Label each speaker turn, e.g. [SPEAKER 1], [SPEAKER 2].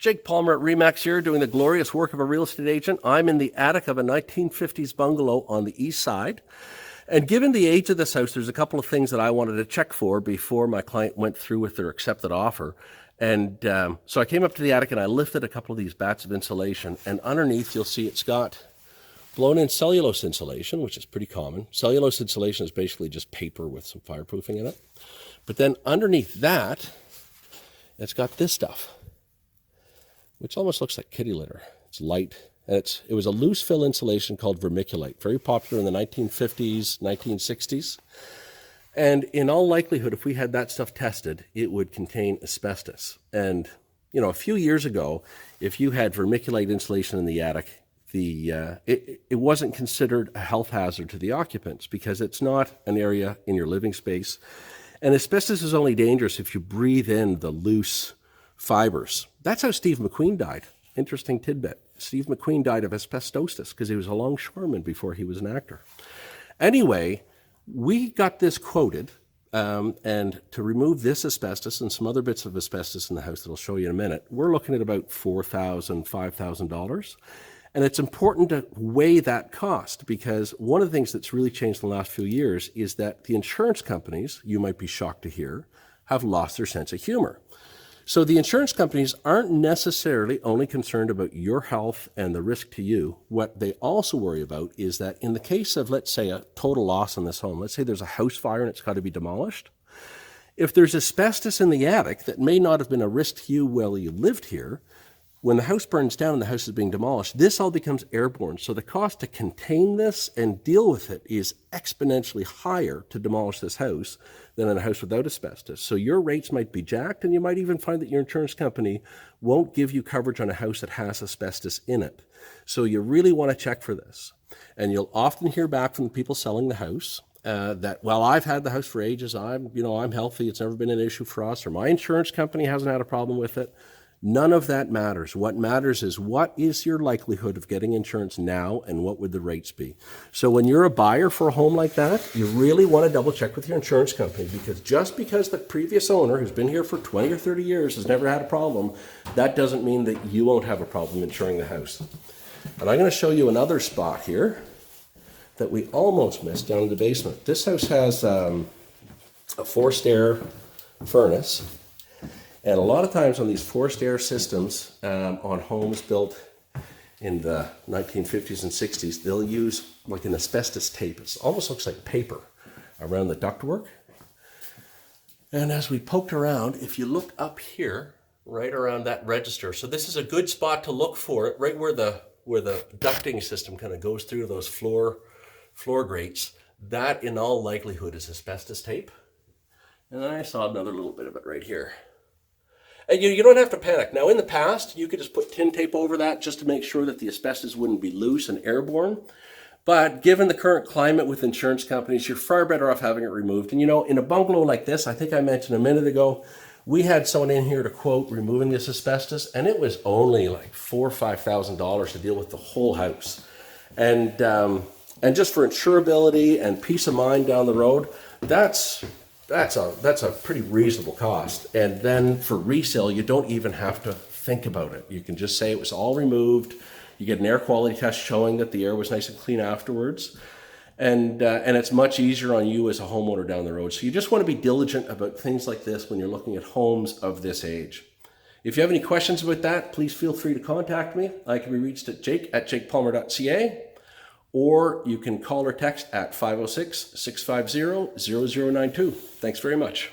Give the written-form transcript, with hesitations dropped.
[SPEAKER 1] Jake Palmer at Remax here, doing the glorious work of a real estate agent. I'm in the attic of a 1950s bungalow on the east side. And given the age of this house, there's a couple of things that I wanted to check for before my client went through with their accepted offer. And so I came up to the attic and I lifted a couple of these bats of insulation. And underneath, you'll see it's got blown-in cellulose insulation, which is pretty common. Cellulose insulation is basically just paper with some fireproofing in it. But then underneath that, it's got this stuff, which almost looks like kitty litter. It's light, and it was a loose fill insulation called vermiculite, very popular in the 1950s, 1960s. And in all likelihood, if we had that stuff tested, it would contain asbestos. And, you know, a few years ago, if you had vermiculite insulation in the attic, it wasn't considered a health hazard to the occupants because it's not an area in your living space. And asbestos is only dangerous if you breathe in the loose fibers. That's how Steve McQueen died. Interesting tidbit. Steve McQueen died of asbestosis because he was a longshoreman before he was an actor. Anyway, we got this quoted, and to remove this asbestos and some other bits of asbestos in the house that I'll show you in a minute, we're looking at about $4,000, $5,000. And it's important to weigh that cost because one of the things that's really changed in the last few years is that the insurance companies, you might be shocked to hear, have lost their sense of humor. So the insurance companies aren't necessarily only concerned about your health and the risk to you. What they also worry about is that in the case of, let's say, a total loss on this home, let's say there's a house fire and it's got to be demolished. If there's asbestos in the attic that may not have been a risk to you while you lived here, when the house burns down and the house is being demolished, this all becomes airborne. So the cost to contain this and deal with it is exponentially higher to demolish this house than in a house without asbestos. So your rates might be jacked, and you might even find that your insurance company won't give you coverage on a house that has asbestos in it. So you really want to check for this. And you'll often hear back from the people selling the house that, well, I've had the house for ages. I'm healthy. It's never been an issue for us, or my insurance company hasn't had a problem with it. None of that matters. What matters is what is your likelihood of getting insurance now and what would the rates be? So when you're a buyer for a home like that, you really want to double check with your insurance company because just because the previous owner who's been here for 20 or 30 years has never had a problem, that doesn't mean that you won't have a problem insuring the house. And I'm going to show you another spot here that we almost missed down in the basement. This house has a forced air furnace. And a lot of times on these forced air systems on homes built in the 1950s and 60s, they'll use like an asbestos tape. It almost looks like paper around the ductwork. And as we poked around, if you look up here, right around that register, so this is a good spot to look for it, right where the ducting system kind of goes through those floor grates. That in all likelihood is asbestos tape. And then I saw another little bit of it right here. And you don't have to panic. Now, in the past, you could just put tin tape over that just to make sure that the asbestos wouldn't be loose and airborne. But given the current climate with insurance companies, you're far better off having it removed. And, you know, in a bungalow like this, I think I mentioned a minute ago, we had someone in here to quote removing this asbestos, and it was only like $4,000 or $5,000 to deal with the whole house. And just for insurability and peace of mind down the road, that's a pretty reasonable cost. And then for resale, you don't even have to think about it. You can just say it was all removed. You get an air quality test showing that the air was nice and clean afterwards. And it's much easier on you as a homeowner down the road. So you just want to be diligent about things like this when you're looking at homes of this age. If you have any questions about that, please feel free to contact me. I can be reached at jake@jakepalmer.ca. Or you can call or text at 506-650-0092. Thanks very much.